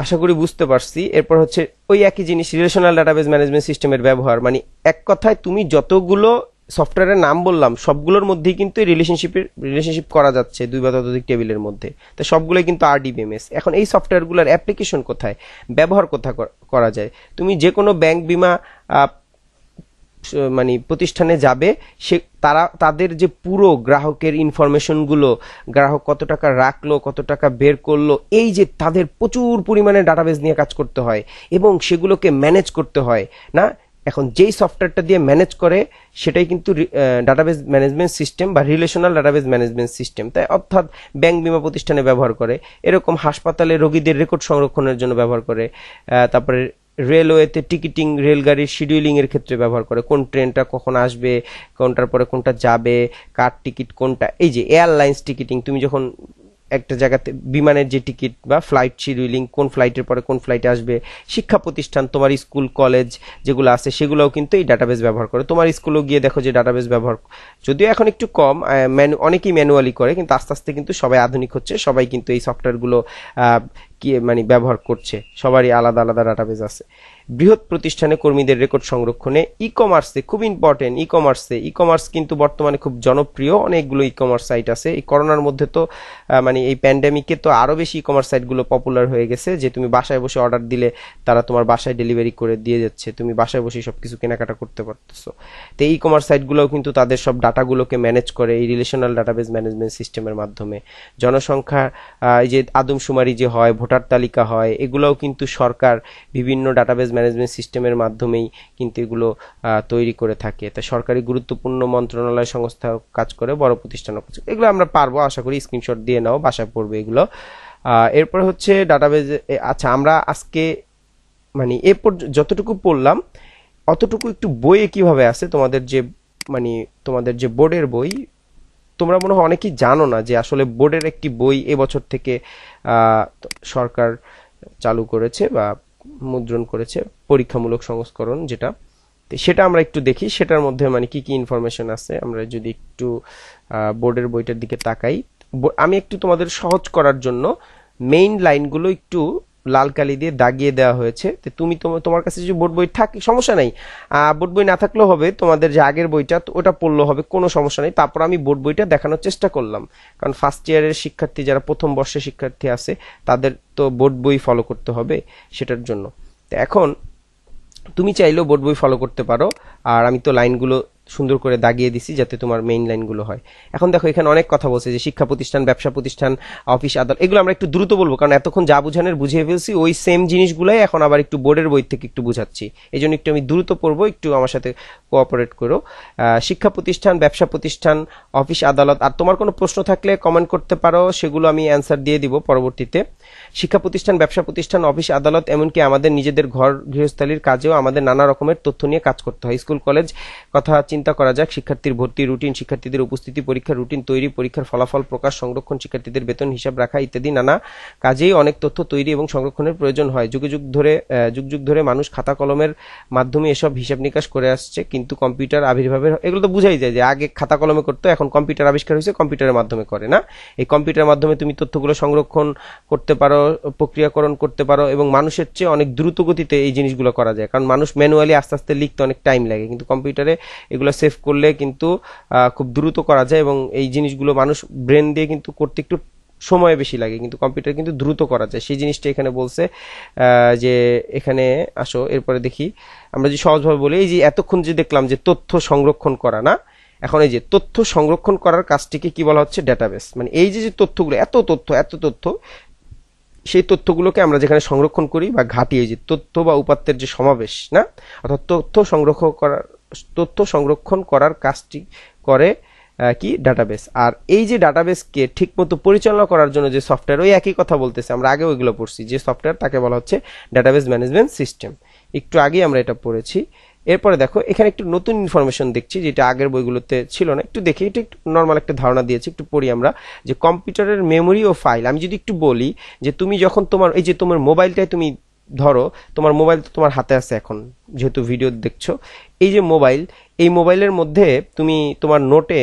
আশা করি বুঝতে পারছি। এরপর হচ্ছে ওই একই জিনিস রিলেশনাল ডাটাবেজ ম্যানেজমেন্ট সিস্টেমের ব্যবহার, মানে এক কথায় তুমি যতগুলো সফটওয়্যারের নাম বললাম সবগুলোর মধ্যেই কিন্তু রিলেশনশিপ করা যাচ্ছে দুই বা ততোধিক টেবিলের মধ্যে, তো সবগুলোই কিন্তু আরডিবিএমএস। এখন এই সফটওয়্যারগুলোর অ্যাপ্লিকেশন কোথায়, ব্যবহার কোথায় করা যায়, তুমি যে কোনো ব্যাংক বিমা মানে প্রতিষ্ঠানে যাবে, তাদের যে পুরো গ্রাহকের ইনফরমেশনগুলো, গ্রাহক কত টাকা রাখলো, কত টাকা বের করলো, এই যে তাদের প্রচুর পরিমাণে ডাটাবেজ নিয়ে কাজ করতে হয় এবং সেগুলোকে ম্যানেজ করতে হয় না। এখন যেই সফটওয়্যারটা দিয়ে ম্যানেজ করে সেটাই কিন্তু ডাটাবেজ ম্যানেজমেন্ট সিস্টেম বা রিলেশনাল ডাটাবেজ ম্যানেজমেন্ট সিস্টেম। তাই অর্থাৎ ব্যাংক বিমা প্রতিষ্ঠানে ব্যবহার করে, এরকম হাসপাতালে রোগীদের রেকর্ড সংরক্ষণের জন্য ব্যবহার করে, তারপরে রেলওয়েতে টিকিটিং, রেলগাড়ির শিডিউলিং এর ক্ষেত্রে ব্যবহার করে, কোন ট্রেনটা কখন আসবে, কোনটার পরে কোনটা যাবে, কার টিকিট কোনটা। এই যে এয়ারলাইন্স টিকিটিং, তুমি যখন একটা জায়গাতে বিমানের যে টিকিট বা ফ্লাইট শিডিউলিং, কোন ফ্লাইটের পরে কোন ফ্লাইটে আসবে। শিক্ষা প্রতিষ্ঠান, তোমার স্কুল কলেজ যেগুলো আছে সেগুলোও কিন্তু এই ডাটাবেজ ব্যবহার করে। তোমার স্কুলেও গিয়ে দেখো যে ডাটাবেজ ব্যবহার, যদিও এখন একটু কম, অনেকেই ম্যানুয়ালি করে, কিন্তু আস্তে আস্তে কিন্তু সবাই আধুনিক হচ্ছে, সবাই কিন্তু এই সফটওয়্যারগুলো মানে ব্যবহার করছে, সবারই আলাদা আলাদা ডাটাবেজ আছে। বৃহৎ প্রতিষ্ঠানে কর্মীদের রেকর্ড সংরক্ষণে, ই কমার্সে খুব ইম্পর্টেন্ট, ই কমার্স কিন্তু বর্তমানে খুব জনপ্রিয়, অনেকগুলো ই কমার্স সাইট আছে। এই করোনার মধ্যে তো মানে এই প্যান্ডেমিকে তো আরো বেশি ই কমার্স সাইটগুলো পপুলার হয়ে গেছে, যে তুমি বাসায় বসে অর্ডার দিলে তারা তোমার বাসায় ডেলিভারি করে দিয়ে যাচ্ছে, তুমি বাসায় বসে সবকিছু কেনাকাটা করতে পারতেছো। তো ই কমার্স সাইটগুলোও কিন্তু তাদের সব ডাটাগুলোকে ম্যানেজ করে এই রিলেশনাল ডাটাবেজ ম্যানেজমেন্ট সিস্টেমের মাধ্যমে। জনসংখ্যা, এই যে আদমশুমারি যে হয়, ভোটার তালিকা হয়, এগুলোও কিন্তু সরকার বিভিন্ন ডাটাবেজ ম্যানেজমেন্ট সিস্টেমের মাধ্যমেই কিন্তু এগুলো তৈরি করে থাকে। তা সরকারি গুরুত্বপূর্ণ মন্ত্রণালয় সংস্থা কাজ করে, বড় প্রতিষ্ঠান, এগুলো আমরা পারবো, আশা করি স্ক্রিনশট দিয়ে নাও, বাসায় পড়বে এগুলো। এরপরে হচ্ছে ডাটাবেজ। আচ্ছা আমরা আজকে মানে এরপর যতটুকু পড়লাম অতটুকু একটু বইয়ে কিভাবে আছে, তোমাদের যে বোর্ডের বই, তোমরা মনে হয় অনেকেই জানো না যে আসলে বোর্ডের একটি বই এবছর থেকে সরকার চালু করেছে বা মুদ্রণ করেছে, পরীক্ষামূলক সংস্করণ যেটা, সেটা আমরা একটু দেখি, সেটার মধ্যে মানে কি কি ইনফরমেশন আছে। আমরা যদি একটু বোর্ডের বইটার দিকে তাকাই, আমি একটু তোমাদের সহজ করার জন্য মেইন লাইনগুলো একটু লাল কালি দিয়ে দাগিয়ে দেওয়া হয়েছে। তুমি তোমার কাছে যদি বোর্ড বই থাকে সমস্যা নাই, বোর্ড বই না থাকলেও হবে, তোমাদের যে আগের বইটা ওটা পড়লেও হবে, কোনো সমস্যা নেই। তারপর আমি বোর্ড বইটা দেখানোর চেষ্টা করলাম, কারণ ফার্স্ট ইয়ারের শিক্ষার্থী যারা প্রথম বর্ষের শিক্ষার্থী আছে তাদের তো বোর্ড বই ফলো করতে হবে সেটার জন্য। তো এখন তুমি চাইলেও বোর্ড বই ফলো করতে পারো, আর আমি তো লাইনগুলো সুন্দর করে দাগিয়ে দিছি যাতে তোমার মেইন লাইনগুলো হয়। এখন দেখো এখানে অনেক কথা বলছে যে শিক্ষা প্রতিষ্ঠান, ব্যবসা প্রতিষ্ঠান, অফিস, আদালত, এগুলো আমরা একটু দ্রুত বলবো কারণ এতক্ষণ যা বুঝানোর বুঝিয়ে ফেলছি, ওই সেম জিনিসগুলাই এখন আবার একটু বোর্ডের বই থেকে একটু বুঝাচ্ছি, এই জন্য একটু আমি দ্রুত পড়বো, একটু আমার সাথে কোঅপারেট করো। শিক্ষা প্রতিষ্ঠান, ব্যবসা প্রতিষ্ঠান, অফিস, আদালত। আর তোমার কোনো প্রশ্ন থাকলে কমেন্ট করতে পারো, সেগুলো আমি অ্যান্সার দিয়ে দিব পরবর্তীতে। শিক্ষা প্রতিষ্ঠান, ব্যবসা প্রতিষ্ঠান, অফিস, আদালত, এমনকি আমাদের নিজেদের ঘর গৃহস্থালির কাজেও আমাদের নানা রকমের তথ্য নিয়ে কাজ করতে হয়। স্কুল কলেজ কথা চিন্তা করা যাক, শিক্ষার্থীর ভর্তি রুটিন, শিক্ষার্থীদের উপস্থিতি, পরীক্ষার রুটিন তৈরি, পরীক্ষার ফলাফল প্রকাশ, সংরক্ষণ, শিক্ষার্থীদের বেতন হিসাব রাখা ইত্যাদি নানা কাজেই অনেক তথ্য তৈরি এবং সংরক্ষণের প্রয়োজন হয়। যুগ যুগ ধরে মানুষ খাতা কলমের মাধ্যমে এসব হিসাব নিকাশ করে আসছে, কিন্তু কম্পিউটার আবির্ভাবের, এগুলো তো বুঝাই যায় যে আগে খাতা কলমে করতো, এখন কম্পিউটার আবিষ্কার হয়েছে, কম্পিউটারের মাধ্যমে করে না। এই কম্পিউটারের মাধ্যমে তুমি তথ্যগুলো সংরক্ষণ করতে পারো, প্রক্রিয়াকরণ করতে পারো এবং মানুষের চেয়ে অনেক দ্রুত গতিতে এই জিনিসগুলো করা যায়, কারণ মানুষ ম্যানুয়ালি আস্তে আস্তে লিখতে অনেক টাইম লাগে, কিন্তু কম্পিউটারে এগুলো সেভ করলে কিন্তু খুব দ্রুত করা যায় এবং এই জিনিসগুলো মানুষ ব্রেন দিয়ে কিন্তু করতে একটু সময় বেশি লাগে, কিন্তু কম্পিউটার কিন্তু দ্রুত করা যায়, সেই জিনিসটা এখানে বলছে। যে এখানে আসো এরপরে দেখি আমরা যে সহজভাবে বলি, এই যে এতক্ষণ যে দেখলাম যে তথ্য সংরক্ষণ করা না, এখন এই যে তথ্য সংরক্ষণ করার কাজটিকে কি বলা হচ্ছে? ডেটাবেস। মানে এই যে তথ্যগুলো, এত তথ্য, সেই তথ্যগুলোকে আমরা যেখানে সংরক্ষণ করি বা ঘাটি, এই যে তথ্য বা উপাত্তের যে সমাবেশ না, অর্থাৎ তথ্য সংরক্ষণ করার কাজটি করে কি? ডাটাবেস। আর এই যে ডাটাবেসকে ঠিকমতো পরিচালনা করার জন্য যে সফটওয়্যার, ওই একই কথা বলতেছে, আমরা আগেও এগুলো পড়ছি, যে সফটওয়্যার তাকে বলা হচ্ছে ডাটাবেস ম্যানেজমেন্ট সিস্টেম। একটু আগেই আমরা এটা পড়েছি। এরপরে দেখো এখানে একটু নতুন ইনফরমেশন দেখছি যেটা আগের বইগুলোতে ছিল না, একটু দেখি, এটা একটু নর্মাল একটা ধারণা দিয়েছি, একটু পড়ি আমরা। যে কম্পিউটারের মেমোরি ও ফাইল, আমি যদি একটু বলি যে তুমি যখন এই যে তোমার মোবাইলটায় তুমি ধরো, তোমার মোবাইল তো তোমার হাতে আছে এখন, যেহেতু ভিডিও দেখছো, এই যে মোবাইল, এই মোবাইলের মধ্যে তুমি তোমার নোটে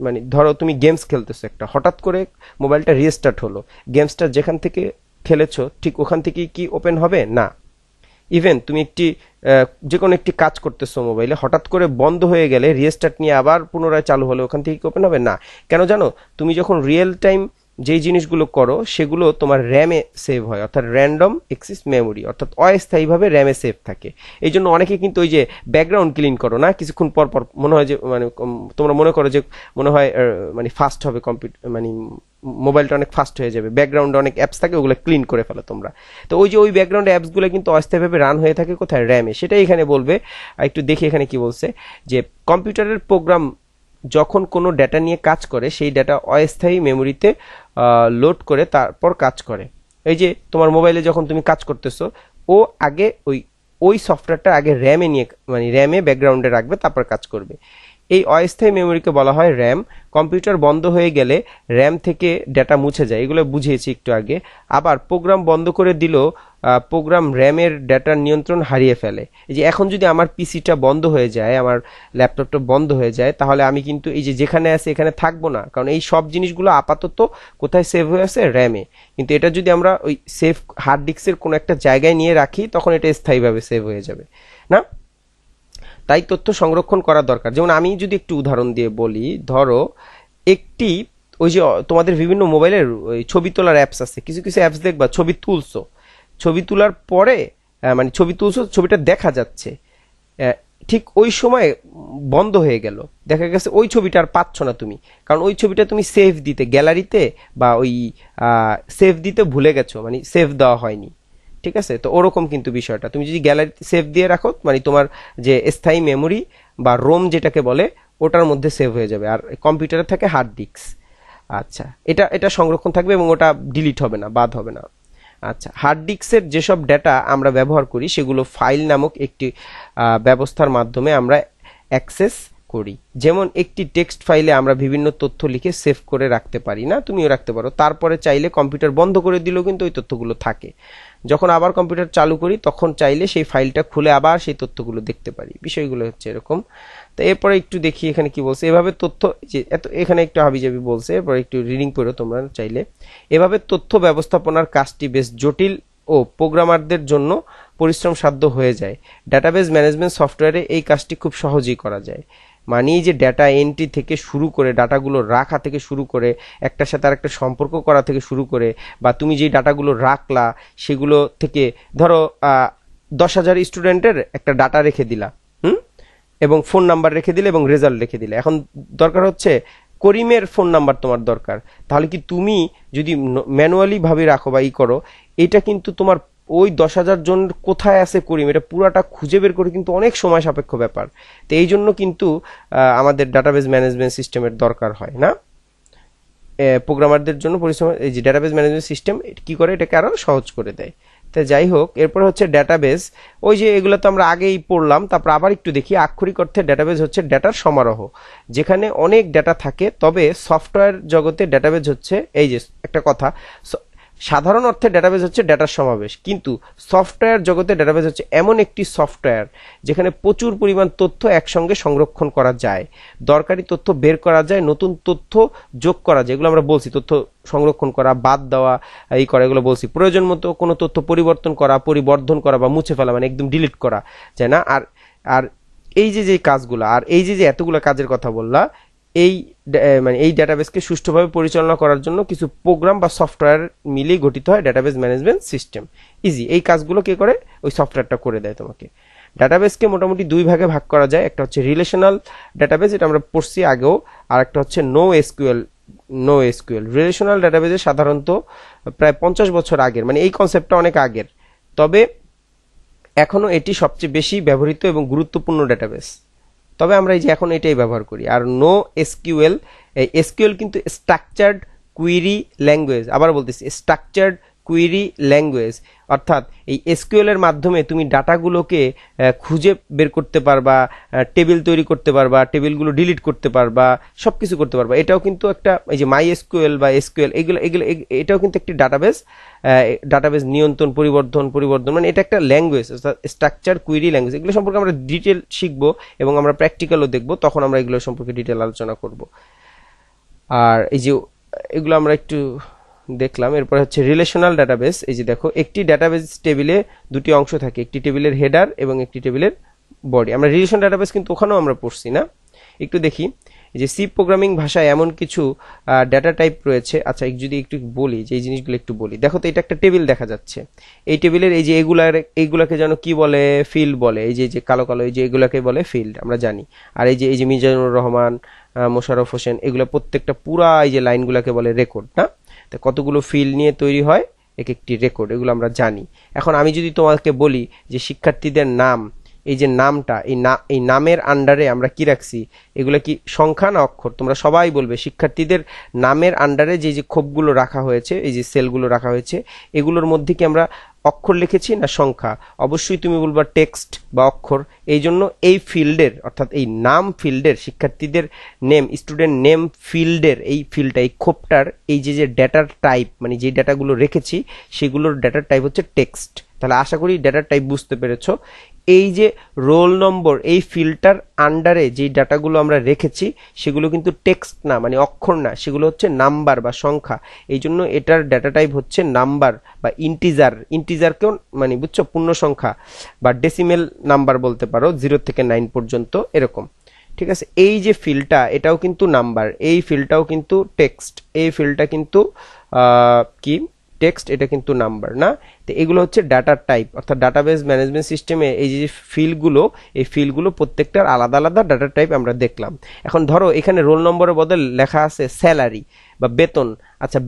মানে ধরো তুমি গেমস খেলতেছো একটা, হঠাৎ করে মোবাইলটা রিস্টার্ট হলো, গেমসটা যেখান থেকে খেলেছো ঠিক ওখান থেকেই কি ওপেন হবে? না। ইভেন তুমি যে কোনো একটি কাজ করতেছো মোবাইলে, হঠাৎ করে বন্ধ হয়ে গেলে রিস্টার্ট নিয়ে আবার পুনরায় চালু হলে ওখান থেকে কি ওপেন হবে? না। কেন জানো? তুমি যখন রিয়েল টাইম যেই জিনিসগুলো করো সেগুলো তোমার র্যামে সেভ হয়, অর্থাৎ র্যান্ডম এক্সেস মেমোরি, অর্থাৎ অস্থায়ীভাবে র্যামে সেভ থাকে। এই জন্য অনেকে কিন্তু ওই যে ব্যাকগ্রাউন্ড ক্লিন করো না, কিছুক্ষণ পর পর মনে হয় যে মানে তোমরা মনে করো যে মনে হয় মানে ফাস্ট হবে কম্পিউটার, মানে মোবাইলটা অনেক ফাস্ট হয়ে যাবে, ব্যাকগ্রাউন্ডে অনেক অ্যাপস থাকে, ওগুলো ক্লিন করে ফেলো তোমরা। তো ওই যে ওই ব্যাকগ্রাউন্ড অ্যাপসগুলো কিন্তু অস্থায়ীভাবে রান হয়ে থাকে কোথায়? র্যামে। সেটাই এখানে বলবে। একটু দেখি এখানে কি বলছে, যে কম্পিউটারের প্রোগ্রাম যখন কোনো ডেটা নিয়ে কাজ করে, সেই ডেটা অস্থায়ী মেমোরিতে লোড করে তারপর কাজ করে। এই যে তোমার মোবাইলে যখন তুমি কাজ করতেছো, ও আগে ওই সফটওয়্যারটা আগে র্যামে নিয়ে, মানে র্যামে ব্যাকগ্রাউন্ডে রাখবে, তারপর কাজ করবে। এই অস্থায়ী মেমোরিকে বলা হয় র্যাম। কম্পিউটার বন্ধ হয়ে গেলে র্যাম থেকে ডেটা মুছে যায়, এগুলো বুঝিয়েছি একটু আগে। আবার প্রোগ্রাম বন্ধ করে দিলেও প্রোগ্রাম র্যামের ডেটার নিয়ন্ত্রণ হারিয়ে ফেলে। এই যে এখন যদি আমার পিসিটা বন্ধ হয়ে যায়, আমার ল্যাপটপটা বন্ধ হয়ে যায়, তাহলে আমি কিন্তু এই যে যেখানে আছে এখানে থাকবো না, কারণ এই সব জিনিসগুলো আপাতত কোথায় সেভ হয়ে আছে? র্যামে। কিন্তু এটা যদি আমরা ওই সেভ হার্ড ডিস্কের কোনো একটা জায়গায় নিয়ে রাখি, তখন এটা স্থায়ীভাবে সেভ হয়ে যাবে না। তাই তথ্য সংরক্ষণ করা দরকার। যেমন আমি যদি একটু উদাহরণ দিয়ে বলি, ধরো একটি ওই যে তোমাদের বিভিন্ন মোবাইলের ওই ছবি তোলার অ্যাপস আছে, কিছু কিছু অ্যাপস দেখবা ছবি তুলছো, ছবি তোলার পরে মানে ছবি তুলছো, ছবিটা দেখা যাচ্ছে, ঠিক ওই সময় বন্ধ হয়ে গেল, দেখা গেছে ওই ছবিটা আর পাচ্ছ না তুমি, কারণ ওই ছবিটা তুমি সেভ দিতে গ্যালারিতে বা ওই সেভ দিতে ভুলে গেছো, মানে সেভ দেওয়া হয়নি। ঠিক আছে? তো ওরকম কিন্তু বিষয়টা, তুমি যদি গ্যালারিতে সেভ দিয়ে রাখো, মানে তোমার যে স্থায়ী মেমোরি বা রোম যেটাকে বলে, ওটার মধ্যে সেভ হয়ে যাবে। আর কম্পিউটারে থাকে হার্ড ডিস্ক। আচ্ছা, এটা সংরক্ষণ থাকবে এবং ওটা ডিলিট হবে না, বাদ হবে না। আচ্ছা, হার্ড ডিস্কের যেসব ডেটা আমরা ব্যবহার করি সেগুলো ফাইল নামক একটি ব্যবস্থার মাধ্যমে আমরা অ্যাক্সেস করি। যেমন একটি টেক্সট ফাইলে আমরা বিভিন্ন তথ্য লিখে সেভ করে রাখতে পারি না, তুমিও রাখতে পারো, তারপরে চাইলে কম্পিউটার বন্ধ করে দিলেও কিন্তু ওই তথ্যগুলো থাকে। যখন আবার কম্পিউটার চালু করি তখন চাইলে সেই ফাইলটা খুলে আবার সেই তথ্যগুলো দেখতে পারি। বিষয়গুলো হচ্ছে এরকম। তো এরপরে একটু দেখি এখানে কি বলছে। এভাবে তথ্য, যে এত এখানে একটু হাবিজাবি বলছে, এরপর একটু রিডিং করো তোমরা চাইলে। এভাবে তথ্য ব্যবস্থাপনার কাজটি বেশ জটিল ও প্রোগ্রামারদের জন্য পরিশ্রম সাধ্য হয়ে যায়। ডাটাবেস ম্যানেজমেন্ট সফটওয়্যারে এই কাজটি খুব সহজেই করা যায়। মানে যে ডেটা এন্ট্রি থেকে শুরু করে, ডাটাগুলো রাখা থেকে শুরু করে, একটার সাথে আরেকটা সম্পর্ক করা থেকে শুরু করে, বা তুমি যে ডাটাগুলো রাখলা সেগুলো থেকে, ধরো 10,000 স্টুডেন্টের একটা ডাটা রেখে দিলা, এবং ফোন নাম্বার রেখে দিলে এবং রেজাল্ট রেখে দিলে। এখন দরকার হচ্ছে করিমের ফোন নাম্বার তোমার দরকার, তাহলে কি তুমি যদি ম্যানুয়ালি ভাবে রাখো বা করো, এটা কিন্তু তোমার ওই 10,000 জন কোথায় আছে করিম এটা পুরাটা খুঁজে বের করে কিন্তু অনেক সময় সাপেক্ষ ব্যাপার। তো এই জন্য কিন্তু আমাদের ডাটাবেজ ম্যানেজমেন্ট সিস্টেমের দরকার হয় না। প্রোগ্রামারদের জন্য পরিশ্রম এই যে ডাটাবেজ ম্যানেজমেন্ট সিস্টেম কি করে, এটাকে আরো সহজ করে দেয়। তো যাই হোক, এরপর হচ্ছে ডাটাবেজ। ওই যে এগুলো তো আমরা আগেই পড়লাম, তারপর আবার একটু দেখি। আক্ষরিক অর্থে ডাটাবেজ হচ্ছে ডেটার সমারোহ, যেখানে অনেক ডেটা থাকে। তবে সফটওয়্যার জগতে ডাটাবেজ হচ্ছে এই যে একটা কথা, সাধারণ অর্থে ডাটাবেজ হচ্ছে ডেটার সমাবেশ, কিন্তু সফটওয়্যার জগতে ডাটাবেজ হচ্ছে এমন একটি সফটওয়্যার যেখানে প্রচুর পরিমাণ তথ্য একসঙ্গে সংরক্ষণ করা যায়, দরকারি তথ্য বের করা যায়, নতুন তথ্য যোগ করা যায়। এগুলো আমরা বলছি, তথ্য সংরক্ষণ করা, বাদ দেওয়া, এই করা, এগুলো বলছি। প্রয়োজন মতো কোনো তথ্য পরিবর্তন করা, পরিবর্ধন করা বা মুছে ফেলা, মানে একদম ডিলিট করা যায় না। আর আর এই যে কাজগুলো, আর এই যে এতগুলো কাজের কথা বললা, এই মানে এই ডাটাবেসকে সুষ্ঠুভাবে পরিচালনা করার জন্য কিছু প্রোগ্রাম বা সফটওয়্যার মিলিয়ে গঠিত হয় ডাটাবেস ম্যানেজমেন্ট সিস্টেম। ইজি, এই কাজগুলো কে করে, ওই সফটওয়্যারটা করে দেয় তোমাকে। ডাটাবেসকে মোটামুটি দুই ভাগে ভাগ করা যায়, একটা হচ্ছে রিলেশনাল ডাটাবেস, এটা আমরা পড়ছি আগেও, আর একটা হচ্ছে নো এসকিউএল। রিলেশনাল ডাটাবেসে সাধারণত প্রায় 50 বছর আগের, মানে এই কনসেপ্টটা অনেক আগের, তবে এখনো এটি সবচেয়ে বেশি ব্যবহৃত এবং গুরুত্বপূর্ণ ডাটাবেস। তবে আমরা এই যে এখন এটাই ব্যবহার করি। আর নো এসকিউএল, এই এসকিউএল কিন্তু স্ট্রাকচার্ড কুইরি ল্যাঙ্গুয়েজ, আবার বলতেছি স্ট্রাকচার্ড কুইরি ল্যাঙ্গুয়েজ, অর্থাৎ এই এসকিউএল এর মাধ্যমে তুমি ডাটাগুলোকে খুঁজে বের করতে পারবা, টেবিল তৈরি করতে পারবা, টেবিলগুলো ডিলিট করতে পারবা, সবকিছু করতে পারবা। এটাও কিন্তু একটা, এই যে মাই এসকিউএল বা এসকিউএল, এগুলো এটাও কিন্তু একটি ডাটাবেস নিয়ন্ত্রণ, পরিবর্ধন, মানে এটা একটা ল্যাঙ্গুয়েজ, স্ট্রাকচার কুইরি ল্যাঙ্গুয়েজ। এগুলো সম্পর্কে আমরা ডিটেল শিখবো এবং আমরা প্র্যাকটিক্যালও দেখবো, তখন আমরা এগুলো সম্পর্কে ডিটেল আলোচনা করব। আর এই যে এগুলো আমরা একটু দেখলাম। এরপর হচ্ছে রিলেশনাল ডাটাবেস। এই যে দেখো, একটি ডাটাবেস টেবিলে দুটি অংশ থাকে, একটি টেবিলের হেডার এবং একটি টেবিলের বডি। আমরা রিলেশনাল ডাটাবেস কিন্তু ওখানেও আমরা পড়ছি না, একটু দেখি। যে সি প্রোগ্রামিং ভাষায় এমন কিছু ডাটা টাইপ রয়েছে। আচ্ছা, যদি একটু বলি, যে এই জিনিসগুলো একটু বলি। দেখো তো, এটা একটা টেবিল দেখা যাচ্ছে, এই টেবিলের এই যে এইগুলাকে যেন কি বলে, ফিল্ড বলে। এই যে কালো কালো, এই যে এগুলাকে বলে ফিল্ড, আমরা জানি। আর এই যে মিজানুর রহমান, মোশাররফ হোসেন, এগুলো প্রত্যেকটা পুরা এই যে লাইনগুলাকে বলে রেকর্ড, না? তো কতগুলো ফিল্ড নিয়ে তৈরি হয় এক একটি রেকর্ড, এগুলো আমরা জানি। এখন আমি যদি তোমাকে বলি যে শিক্ষার্থীদের নাম, এই যে নামটা, এই নামের আন্ডারে আমরা কি রাখছি, এগুলো কি সংখ্যা না অক্ষর? তোমরা সবাই বলবে শিক্ষার্থীদের নামের আন্ডারে যে খোপগুলো রাখা হয়েছে, এই যে সেলগুলো রাখা হয়েছে, এগুলোর মধ্যে কি আমরা অক্ষর লিখেছি না সংখ্যা? অবশ্যই তুমি বলবা টেক্সট বা অক্ষর। এই জন্য এই ফিল্ডের, অর্থাৎ এই নাম ফিল্ডের, শিক্ষার্থীদের নেম, স্টুডেন্ট নেম ফিল্ডের এই ফিল্ডটা, এই খোপটার এই যে ডেটার টাইপ, মানে যে ডাটাগুলো রেখেছি সেগুলোর ডাটার টাইপ হচ্ছে টেক্সট। তাহলে আশা করি ডাটার টাইপ বুঝতে পেরেছো। এই যে রোল নম্বর, এই ফিল্টার আন্ডারে যে ডাটাগুলো আমরা রেখেছি সেগুলো কিন্তু টেক্সট না, মানে অক্ষর না, সেগুলো হচ্ছে নাম্বার বা সংখ্যা। এই জন্য এটার ডাটা টাইপ হচ্ছে নাম্বার বা ইন্টিজারকেও, মানে বুঝছো, পূর্ণ সংখ্যা বা ডেসিমেল নাম্বার বলতে পারো, 0 থেকে 9 পর্যন্ত এরকম। ঠিক আছে, এই যে ফিল্ডটা, এটাও কিন্তু নাম্বার, এই ফিল্ডটাও কিন্তু টেক্সট, এই ফিল্ডটা কিন্তু কি টেক্সট, এটা কিন্তু নাম্বার না। তো এগুলো হচ্ছে ডাটা টাইপ, অর্থাৎ ডাটাবেস ম্যানেজমেন্ট সিস্টেমে এই যে ফিল্ডগুলো, এই ফিল্ডগুলো প্রত্যেকটার আলাদা আলাদা ডাটা টাইপ আমরা দেখলাম। এখন ধরো এখানে রোল নম্বরের বদলে লেখা আছে স্যালারি বা বেতন। আচ্ছা,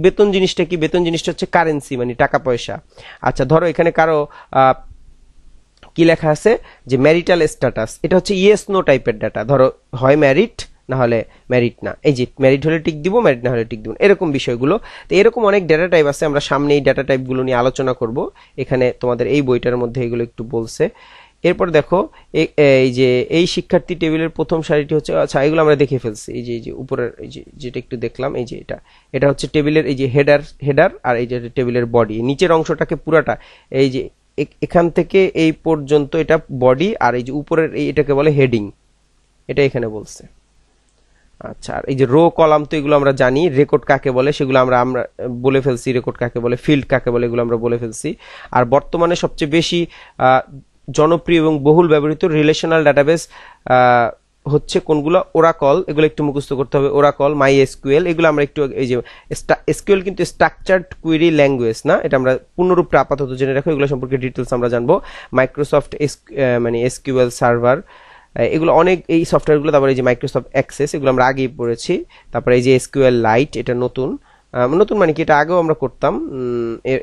বেতন জিনিসটা কি? বেতন জিনিসটা হচ্ছে কারেন্সি, মানে টাকা পয়সা। আচ্ছা, ধরো এখানে কারো কি লেখা আছে যে ম্যারিটাল স্ট্যাটাস, এটা হচ্ছে ইয়েস নো টাইপের ডাটা। ধরো হয় ম্যারিড না হলে ম্যারিড না, এই যে ম্যারিড হলে টিক দিব, ম্যারিড না হলে টিক দিব, এরকম বিষয়গুলো। তো এরকম অনেক ডাটা টাইপ আছে, আমরা সামনে এই ডাটা টাইপগুলো নিয়ে আলোচনা করব। এখানে তোমাদের এই বইটার মধ্যে এগুলো একটু বলছে। এরপর দেখো, এই যে এই শিক্ষার্থী টেবিলের প্রথম সারিটি হচ্ছে, আচ্ছা এগুলো আমরা দেখে ফেলছি। এই যে উপরের এই যে যেটা একটু দেখলাম, এই যে এটা হচ্ছে টেবিলের এই যে হেডার, আর এই যে টেবিলের বডি। নিচের অংশটাকে পুরাটা, এই যে এখান থেকে এই পর্যন্ত এটা বডি, আর এই যে উপরের এটাকে বলে হেডিং, এটা এখানে বলছে। আচ্ছা, আর এই যে রো কলাম, তো এগুলো আমরা জানি। রেকর্ড কাকে বলে সেগুলো আমরা বলে ফেলছি, রেকর্ড কাকে বলে, ফিল্ড কাকে বলে এগুলো আমরা বলে ফেলছি। আর বর্তমানে সবচেয়ে বেশি জনপ্রিয় এবং বহুল ব্যবহৃত রিলেশনাল ডাটাবেস হচ্ছে কোনগুলো? ওরাকল, এগুলো একটু মুখস্থ করতে হবে। ওরাকল, মাই এসকিউএল, এগুলো আমরা একটু, এই যে এসকিউএল কিন্তু স্ট্রাকচার্ড কুইরি ল্যাঙ্গুয়েজ না, এটা আমরা পূর্ণরূপে আপাতত জেনে রাখো, এগুলো সম্পর্কে ডিটেলস আমরা জানবো। মাইক্রোসফট মানে এসকিউএল সার্ভার, এগুলো অনেক, এই সফটওয়্যারগুলো, তারপরে এই যে মাইক্রোসফট অ্যাক্সেস, এগুলো আমরা আগেই পড়েছি। তারপরে এই যে এসকিউএল লাইট, এটা নতুন, নতুন মানে কি, এটা আগেও আমরা করতাম।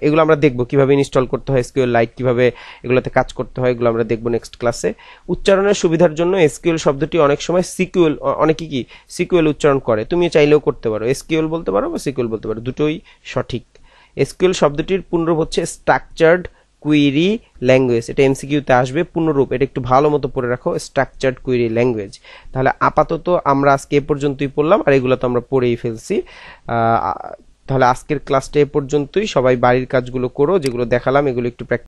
এগুলো আমরা দেখবো কিভাবে ইনস্টল করতে হয় এসকিউএল লাইট, কিভাবে এগুলোতে কাজ করতে হয়, এগুলো আমরা দেখবো নেক্সট ক্লাসে। উচ্চারণের সুবিধার জন্য এসকিউএল শব্দটি অনেক সময় সিকিউএল, অনেকে কি সিকিউএল উচ্চারণ করে, তুমি চাইলেও করতে পারো, এসকিউএল বলতে পারো বা সিকিউএল বলতে পারো, দুটোই সঠিক। এসকিউএল শব্দটির পূর্ণরূপ হচ্ছে স্ট্রাকচার্ড কুইরি ল্যাঙ্গুয়েজ। এটা এমসিকিউতে আসবে পূর্ণরূপ, এটা একটু ভালো মতো পড়ে রাখো, স্ট্রাকচার্ড কুইরি ল্যাঙ্গুয়েজ। তাহলে আপাতত আমরা আজকে এ পর্যন্তই পড়লাম, আর এগুলো তো আমরা পড়েই ফেলছি। তাহলে আজকের ক্লাসটা এ পর্যন্তই। সবাই বাড়ির কাজগুলো করো, যেগুলো দেখালাম এগুলো একটু প্র্যাকটিস